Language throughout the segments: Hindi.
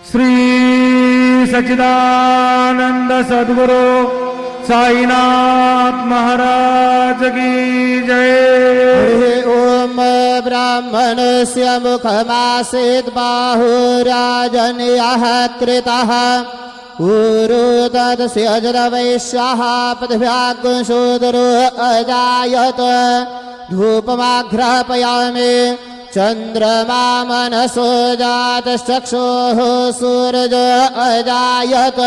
श्री सच्चिदानंद सद्गुरु साईनाथ महाराज की जय। हरि ओम ब्राह्मणस्य मुखमासीत् बाहुराजन्यः कृतः ऊरु तदस्य जलवैश्यः पृथिव्याग्शूदरो अजायत धूपमाघ्रापयामि चन्द्रमा मनसो जातश्चक्षुः सूरज अजायत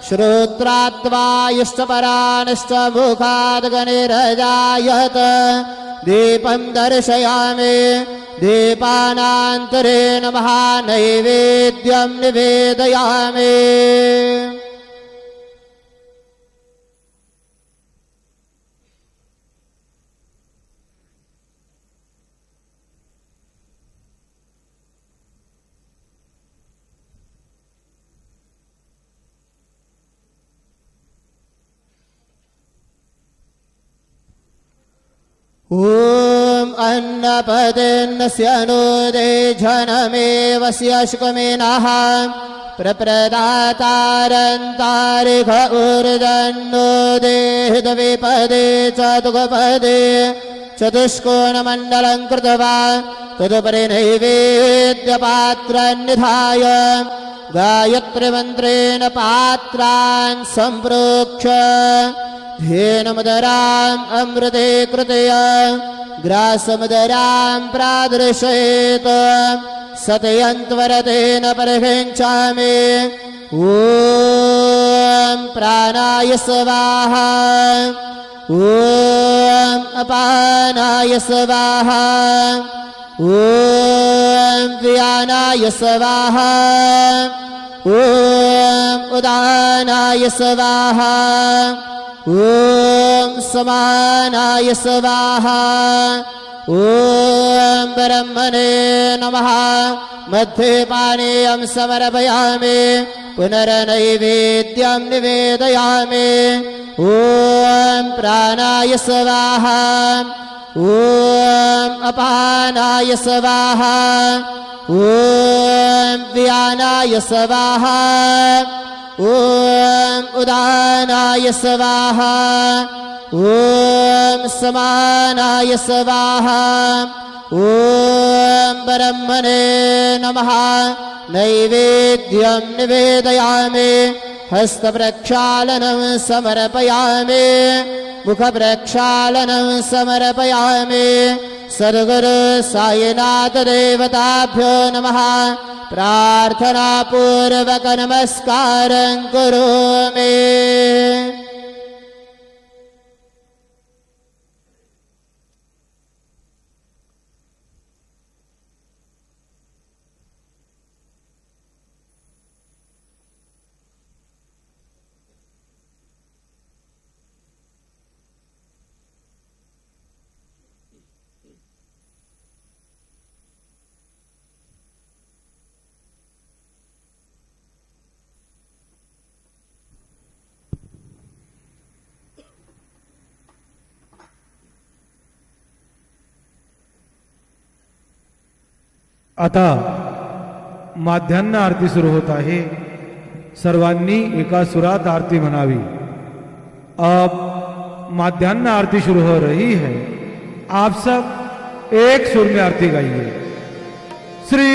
श्रोत्राद्वायुश्चपराणश्च मुखाद्गनिरजायत दीपं दर्शयामि दीपानान्तरेण महानैवेद्यं निवेदयामि। ॐ अन्नपदेन्नस्य नोदे जनमेवस्य शुकमिनः प्रप्रदातारन्तारिघ ऊर्जन्नोदे द्विपदे चतुःपदे चतुष्कोणमण्डलं कृत्वा तदुपरि नैवेद्यपात्रान्निधाय गायत्रीमन्त्रेण पात्रान् सम्प्रोक्ष्य धेनुमदराम् अमृते कृतय ग्रासमदरां प्रादर्शयेत् सतयन्त्वरतेन परिहिञ्चामि। ॐ प्राणाय स्वाहा ॐ अपानाय स्वाहा ॐ व्यानाय स्वाहा ॐ उदानाय स्वाहा ॐ समानाय स्वाहा ॐ ब्रह्मणे नमः। मध्यपानीयं समर्पयामि पुनर्नैवेद्यं निवेदयामि। ॐ प्राणाय स्वाहा ॐ अपानाय स्वाहा ॐ व्यानाय स्वाहा ॐ उदानाय स्वाहा ॐ समानाय स्वाहा ॐ ब्रह्मणे नमः। नैवेद्यं निवेदयामि हस्तप्रक्षालनं समर्पयामि मुखप्रक्षालनं समर्पयामि। सद्गुरु साईनाथ देवताभ्यो नमः। प्रार्थनापूर्वक नमस्कारं करोमि। आता माध्यान्ह आरती सुरू होत आहे। सर्वांनी एका सुरात आरती म्हणावी। अब माध्यान्ह आरती शुरू हो रही है। आप सब एक सुर में आरती गाइए। श्री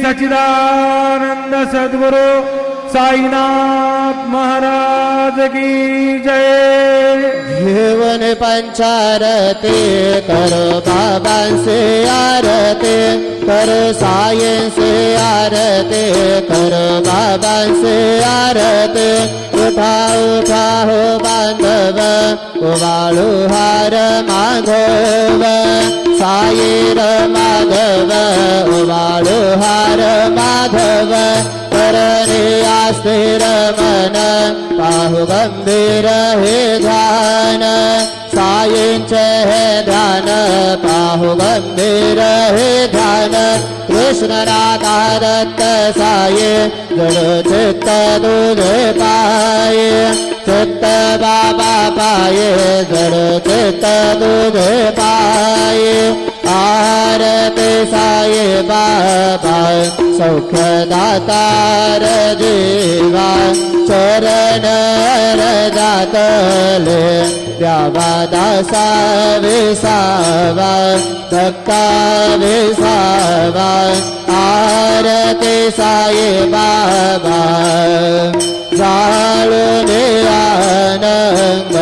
सच्चिदानंद सद्गुरु साईनाथ महाराज की जय। जीवन पंचारती करो बाबा से आरती करो साईं से आरती करो बाबा से आरती। उठा उठा हो बांधव उबाळू हार माधव साईर माधव उबाळू हार माधव करणे आस्थिर मन पाहु गंभीर हे ध्यान साईंचे हे ध्यान पाहु गंभीर हे ध्यान। कृष्ण राधा दत्त साये जडो चित्त तुझे पाये चित्त बाबा पाये जडो चित्त तुझे पाये। आरती साई बाबा सौख्यदातार जीवा चरण जातले द्यावा दासा विसावा धक्का विसावा आरती साई बाबा जाळून आनंद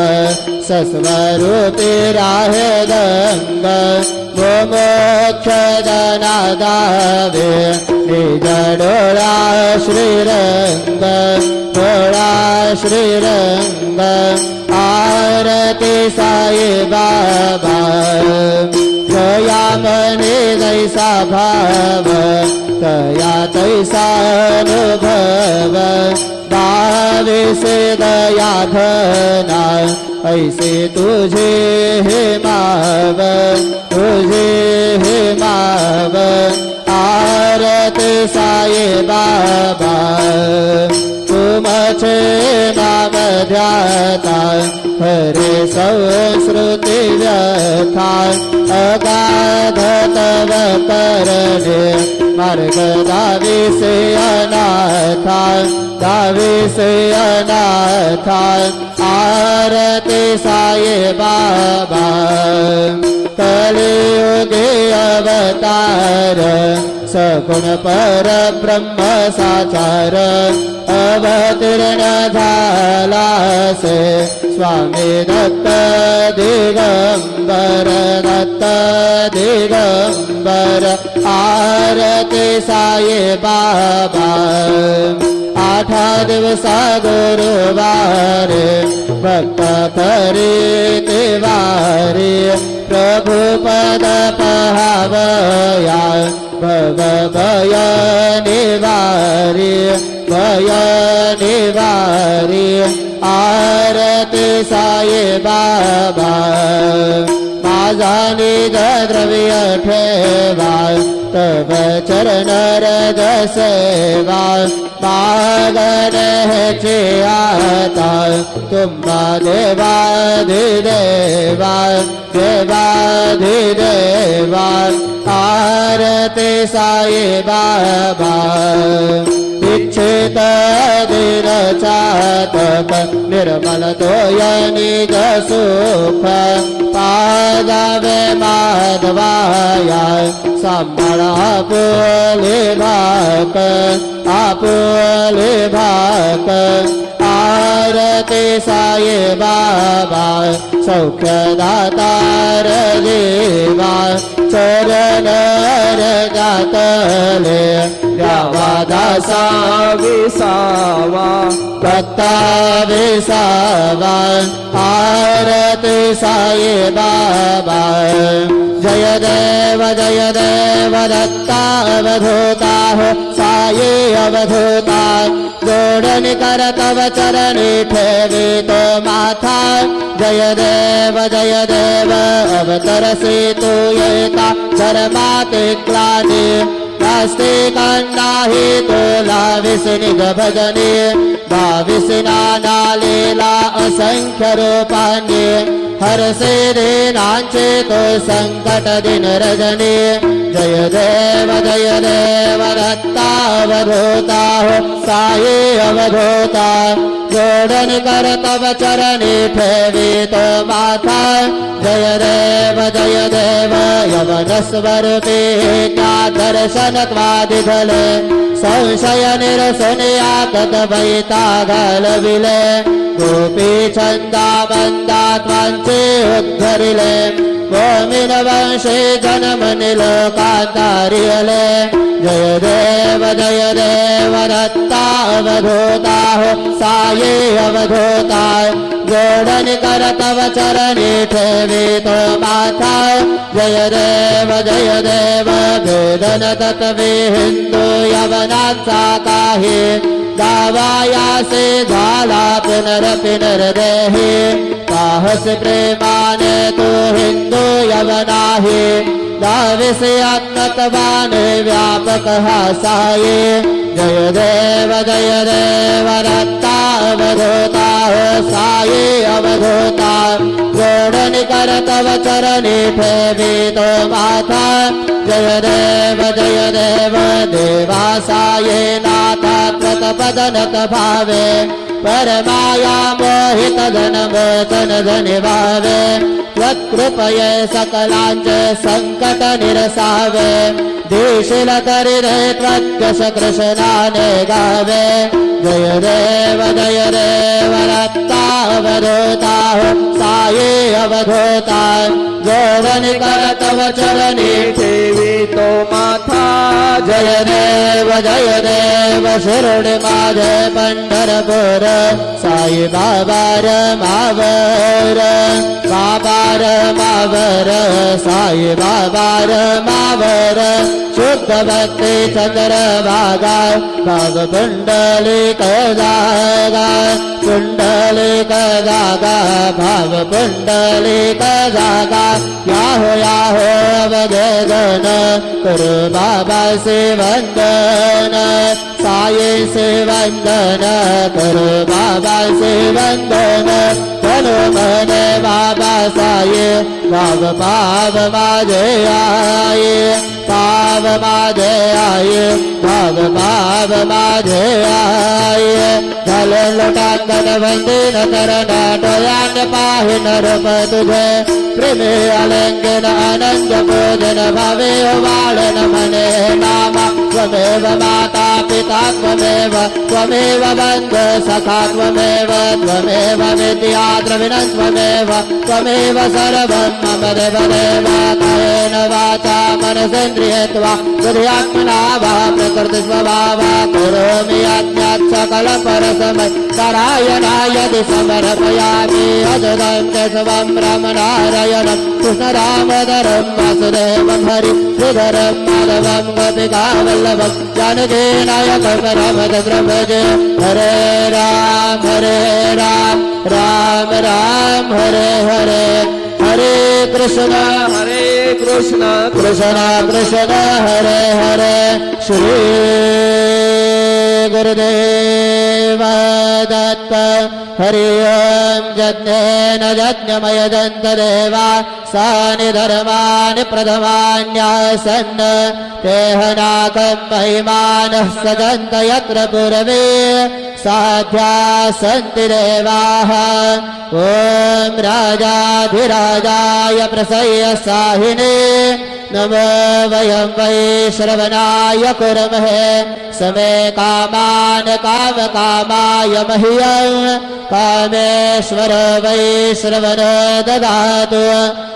सस्वरूपी राहे दंग मोक्ष जना गावे निज डोळा श्रीरंग डोळा श्रीरंग आरती साई बाबा जया मने जैसा भाव तया तैसा अनुभव दावे से दया घना ऐसे तुझे हे माव तुझे हे माव आरती साई बाबा तुमचे नाम ध्याता हरे संस्कृती व्यथा अगाध तव करणे मार्ग दावी से अनाथा दावी से अनाथा आरती साई बाबा कलियुगे अवतार सगुण पर ब्रह्म साचार अवतीर्ण झाला से स्वामी दत्त दिगंबर दत्त दिगंबर आरती साई बाबा आठा दिवसा गुरुवार भक्त करीते वारी प्रभु पद पहावया भव भय निवारी भय निवारी आरती साई बाबा माझा निज द्रव्य ठेवा तव चरण रज सेवा मागण हेचे आता तुम्हा देवाधिदेवा देवाधिदेवा आरती साई बाबा इच्छित दिन चातक निर्मल तोय निज सुख पादावे माधवाया सांभाळा आपुले भाक आपुले भाक आरती साई बाबा सौख्यदातार देवा चरण जातले द्यावा दासा विसावा दत्ता विसावा आरती साई बाबा जय देव दत्ता अवधूता हो साई अवधूता जोडन कर तव चरणी ठेवी तो माथा जय देव अवतरसी तू येता धर्माते क्लानी नास्तिक नाही तुला विसनिग भजने भाविसना नालेला असंख्य रूपाने हरसे दीनांचे तो संकट दिन रजनी जय देव दत्ता अवधूता हो साई अवधूता जोडन कर तव चरणी ठेवी तो माथा जय देव यवन स्वरूपी त्या दर्शन क्वादिधले संशय निरसनिया कद वैता घालविले गोपी छंदा बंदा त्वांचे उद्धरिले गोमिन वंशे जन्मनि लोकांतारियले जय देव दत्ता अवधूता हो साई अवधूता जोडन कर तव चरणी ठेवी तो माथा जय देव वेदन तत्वे हिंदू यवनांचा काही दावायासे झाला पुनर्देही साहस प्रेमाने तो हिंदू यवनाही दाविसे आत्मत्वाने व्यापक हा साई जय देव दत्ता अवधूता हो साई अवधूता जोडणी कर तव चरणी ठेवितो माथा जय देव देवासाये नाथ कृतपदनत भावे परमाया मोहित धन मोचन धनि भावे त्वत्कृपये सकलांचे संकट निरसावे देशील तरी रे त्वद्यश कृष्णाने गावे जय देव रत्ता अवधूता साये अवधूता जोडणी कर तव चरणी ठेवितो माथा जय देव शिरोडी माझे पंढरपूर साई बाबार मावर साई बाबार मावर शुद्ध भक्ती चंद्रभागा भाग पुंडलिक जागा भाव पुंडलिक जागा याहो अवधेदन करू बाबा से वंदन साये से वंदन करू बाबा से वंदन तनु मन बाबा साये पाव माझे आये पाव माझे आये भाव माझे आये झाले लोटांगण वंदन करणा डोळ्यान पाहिन रूप तुझे प्रेमे आलिंगन आनंद पूजन भावे वाळन मने नामा त्वमेव माता पिता त्वमेव बंधु सखा त्वमेव विद्या द्रविणं त्वमेव सर्वं मम देव कायेन वाचा मनसेन्द्रियत्वा बुद्ध्यात्मना वा प्रकृतिस्वभावा करोमि यज्ञात् सकल परस्मै नारायणाय समर्पयामि अजदं केशवं रामनारायणं कृष्णदामोदरं वासुदेवं हरि श्रीधरं माधवं गोपिकावल्लभं जानकीनायकं रामचन्द्रं भजे हरे राम राम राम हरे हरे हरे कृष्ण कृष्ण कृष्ण हरे हरे श्री गुरुदेव दत्त हरि ओम यज्ञेन यज्ञमय दन्तदेवा सानि धर्माणि प्रथमान्यासन् तेहनाकं महिमानः सजन्त यत्र पूर्वे साध्या सन्ति देवाः ॐ राजाधिराजाय प्रसय्य साहिने नमो वयं वै श्रवणाय कुर्महे समे कामान् कामकामाय मह्यं कामेश्वर वै श्रवण ददातु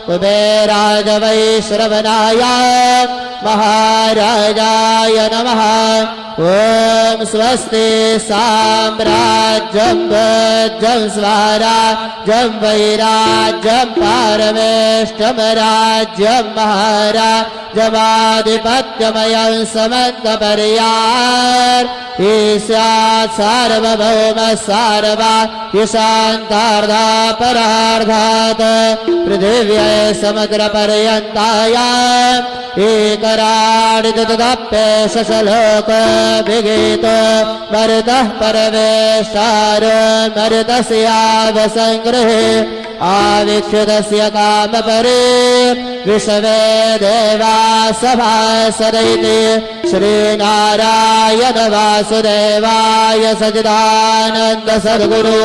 कुबेराज वै श्रवणाय महाराजाय नमः ॐ स्वस्ति साम्राज्यं भोज्यं स्वराज्यं वैराज्यं पारमेष्टमराज्यं महाराजमाधिपत्यमयं समन्तपर्याय ईस्यात् सार्वभौम सार्वा ईशान्तार्धा परार्धात् पृथिव्यै समग्रपर्यन्तायाम् एकराडिदप्येशलोक विगीत मरुतः परमेष्टारो मरुतस्यावसङ्गृहे आवीक्षितस्य कामपरे विश्वे देवा सभासदैति श्रीनारायण वासुदेवाय सच्चिदानन्द सद्गुरु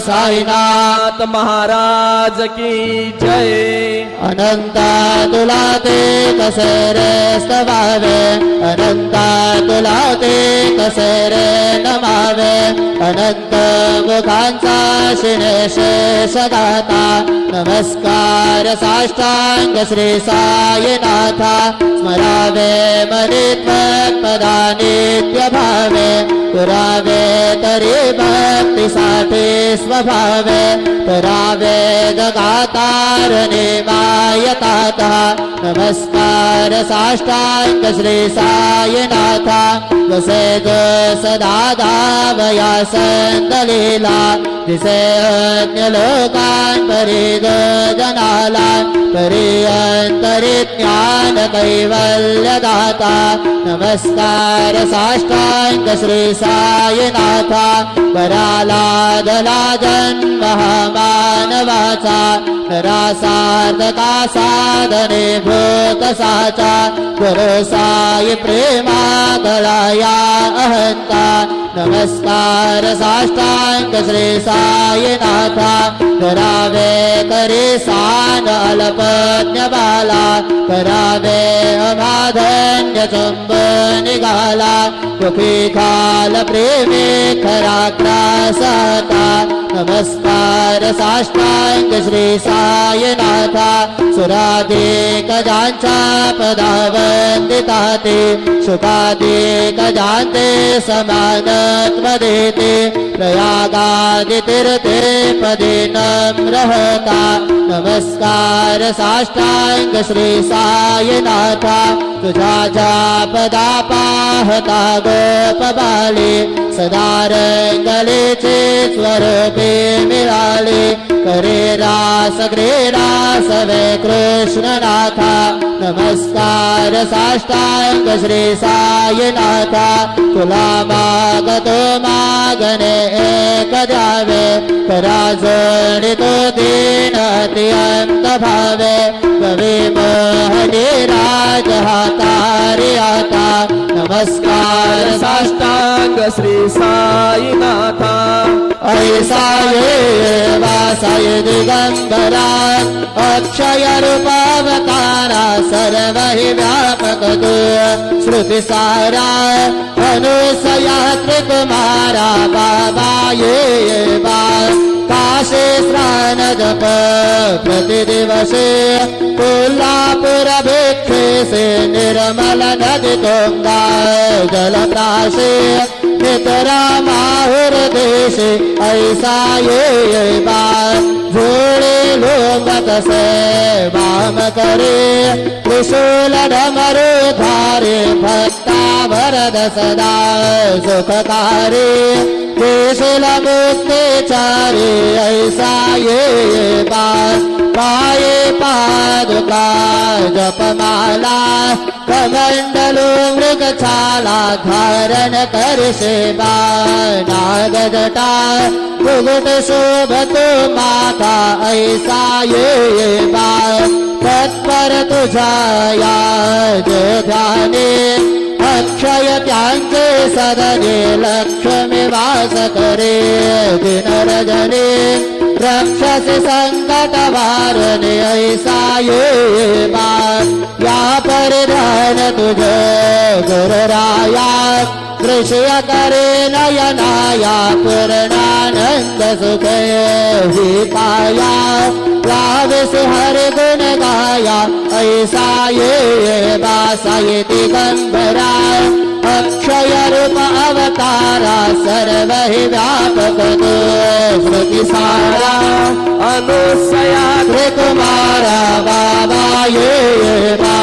साईनाथ महाराज की जय अनंता तुला ते कसे रे स्तवावे अनंता तुला ते कसे रे नमावे अनंत मुखांचा शिनेशेष दाता नमस्कार साष्टांग श्री साईनाथा स्मरावे मनित्वत्पदानि नित्य भावे पुरावे तरी भक्तीसाठी स्वभावे पुरावे जगातारणे मायताता नमस्कार साष्टांग श्री साईनाथा जसे जस दादा वया संत लीला तिसे अन्य लोकां परिद जनाला परिअंतरि ज्ञान कैवल्य दाता नमस्कार साष्टांग श्री साईनाथा परालादला जन्म मानवाचा नरासार्धका साधने भूत साचा गुरु साई प्रेमा गळाया अहंता नमस्कार साष्टांग श्री साईनाथा करावे करी सान अल्पज्ञ बाला करावे अमाधन्य चंब निघाला मुखी खाल प्रेमी खरा त्रासता नमस्कार साष्टांग श्री साईनाथा सुराधिक जांचा पदा वंदिता ते सुखाधिक जांते समानत्व देते प्रयागादि तीर्थे पदे नम्र होता नमस्कार साष्टांग श्री साईनाथा तुझा पदा पाहता गोप बाले सदा रंगलेचे स्वरूपे मिळाले करे रास वे कृष्णनाथा नमस्कार साष्टांग श्री साईनाथा तुला मागतो मागणे एक द्यावे करा जोडितो दीन अत्यंत भावे कवी मोहनी राज हातारी आता नमस्कार साष्टांग श्री साईनाथा ऐसा ये वासाय दिगंबरा अक्षय रूपावतारा सर्व हि व्यापक तू श्रुति सारा अनुसया त्रिकुमारा बाबा ये बा काशे स्नान जप प्रतिदिवसे कोल्हापुर भिक्षे से निर्मल नदी गंगा जलप्राशे नितरा माहुर देशे ऐसा ये बार झोड़े लोगत से वाम करे त्रिशूल डमरू धारे भक्ता वरद सदा सुखकारी त्रिशूल मुक्ति चारे ऐसा ये बार पाये पादुका जपमाला कमंडलू मृग छाला धारण कर सेवा नाग जटा मुकुट शोभतो माता ऐसा ये बार तत्पर तुझा या ध्याने अक्षय त्यांचे सदने लक्ष्मी वास करे दिन रजनी रक्षस संकट वारणे ऐसा ये बार या परिधान तुझे गुरुराया दृश्य करे नयनाया पूर्णानंद सुखे ही पाया लाविस हरि गुण गाया ऐसा ये बासा ये दिगंबरा अक्षय रूप अवतारा सर्व हि व्यापक तू श्रुति सारा अनुसया त्रिकुमारा बाबा ये बा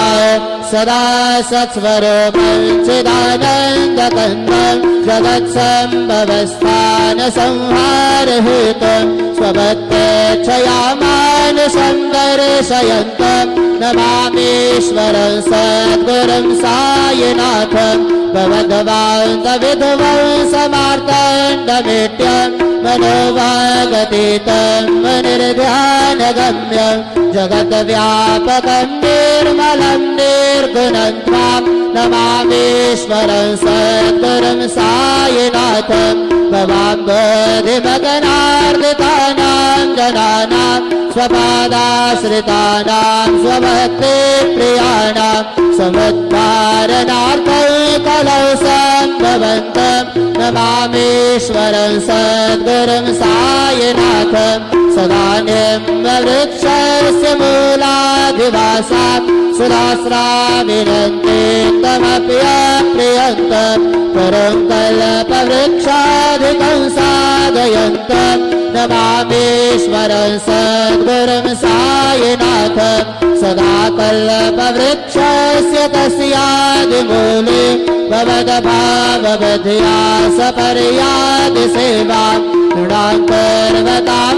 सदा सत्स्वरूपं चिदानंद कंदं जगत् संभवस्थान संहार हेतुं स्वभक्तेच्छया मानुषं दर्शयन्तं नमामीश्वरं सद्गुरुं साईनाथं भवद्वान्त विध्वंसमार्तण्डमेट्यं मनोभागतीतं निर्ध्यानगम्यं जगद्व्यापकं निर्मलं निर्गुणं त्वां नमामीश्वरं सद्गुरुं साईनाथं भवां बोधिमगनार्दितानां जनानां स्वपादाश्रितानां स्वभक्तिप्रियाणां समुद्धारणार्थं कलौ सम्भवन्तं नमामीश्वरं सद्गुरुं साईनाथं सदा निम्बवृक्षस्य मूलाधिवासात् सुधास्राविनन्ति तमप्यप्रियन्तं परं कल्पवृक्षाधिकं साधयन्तं नमामीश्वरं सद्गुरुं सायिनाथं सदा कल्पवृक्षस्य तस्यादिमूले भवद्भावबुद्ध्या सपर्यादि सेवा तृणान्तर्वतां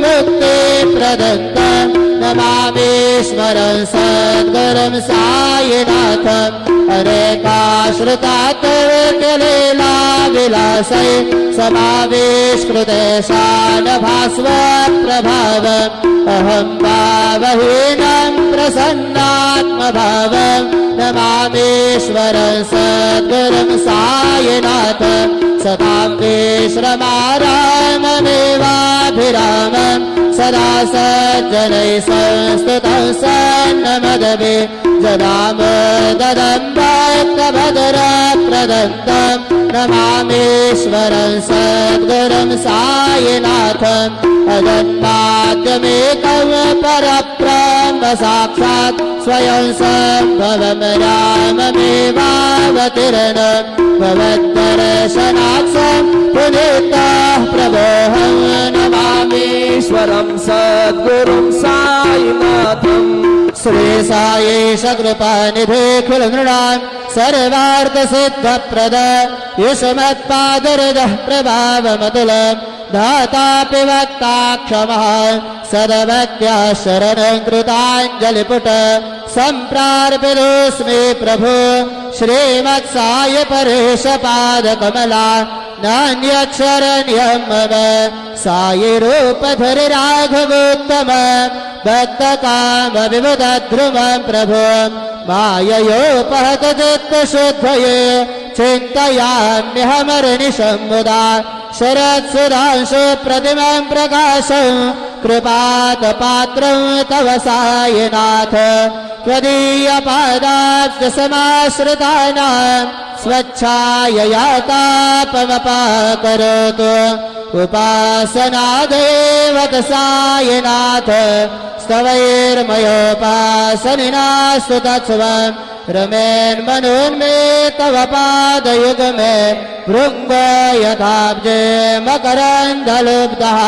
मुक्तिप्रदन्तं नमामीश्वरं सद्गुरुं सायिनाथम् अनेकाश्रुतात्वलीला विलासै समाविष्कृतेशानभास्वप्रभावम् अहं भावहीनं प्रसन्नात्मभावं नमामीश्वरं सद्गुरुं सायिनाथं सदां विश्रमाराममेवाभिरामं सदा सज्जनैः संस्तुतं सन्नमदभि जनामोददं भक्तभद्रप्रदन्तं नमामीश्वरं सद्गुरुं सायिनाथम् अजन्माद्यमेकं परब्रह्म साक्षात् स्वयं सम्भवं राममेवावतीर्णं भवद्दर्शनात् पुनीतः प्रभोऽहं नमामीश्वरं सद्गुरुं साईनाथम् श्री सायेश कृपानिधे खिल नृणां सर्वार्थसिद्धप्रद युष्मत्पादरजः प्रभावमतुलं धातापि वक्ता क्षमः सदभक्त्या शरणं कृताञ्जलिपुट सम्प्रार्पितोऽस्मि प्रभो श्रीमत्साय परेशपादकमला नान्यक्षरण्यं मम सायिरूपधरि राघवोत्तम भक्तकामविमुदध्रुवं प्रभो माययोपहतचित्तशुद्धये चिन्तयाम्यहमर्निशं मुदा शरत्सुधांशु प्रतिमं प्रकाशं कृपातपात्रं तव सायिनाथ त्वदीयपादाब्जसमाश्रितानां स्वच्छाययातापमपाकरोतु उपासनादेवत सायिनाथ स्तवैर्मयोपासनिनास्तु तत्स्वम् रमेन्मनोन्मे तव पादयुगमे भृङ्ग यथाब्जे मकरन्दलुब्धः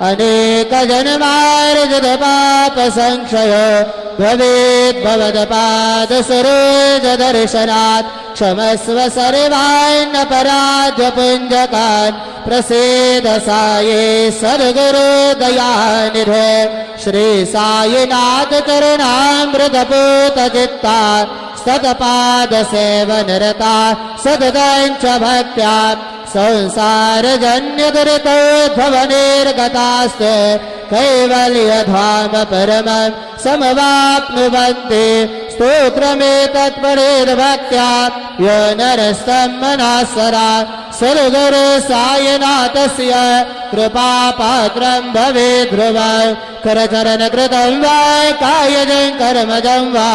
अनेकजन्मार्जितपापसंक्षयो भवेत् भवदपादसरोजदर्शनात् क्षमस्व सर्वान्नपराधपुञ्जकान् प्रसीद साये सद्गुरो दयानिधे श्री सायिनाथ करुणामृतपूतचित्ता सतपादसेवनरता सद्गञ्च भक्त्या संसारजन्यदुरितोद्भवनिर्गतास्ते कैवल्यधाम परमं समवाप्नुवन्ति स्तोत्रमेतत्परेर्भक्त्या यो नरस्तं मनःसरा सद्गुरु सायिनाथस्य कृपापात्रं भवेत् ध्रुवं करचरणकृतं वा कायजं कर्मजं वा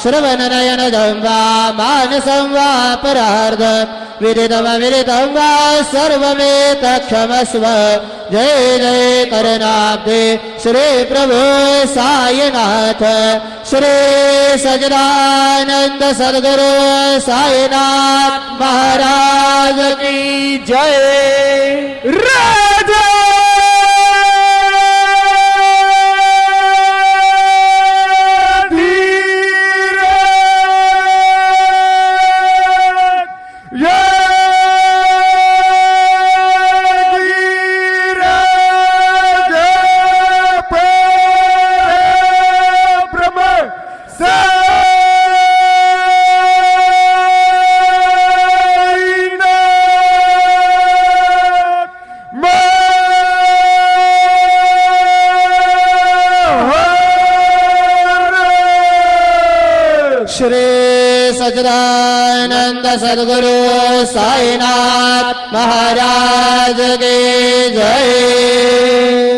श्रवणनयनजं वा मानसं वा परार्धं विदितमविदितं वा सर्वमेतत्क्षमस्व जय जय करनाब्धे श्री प्रभु सायिनाथ श्री सच्चिदानंद सद्गुरु सायिनाथ महाराज की जय राजा श्री सच्चिदानंद सद्गुरु साईनाथ महाराज की जय।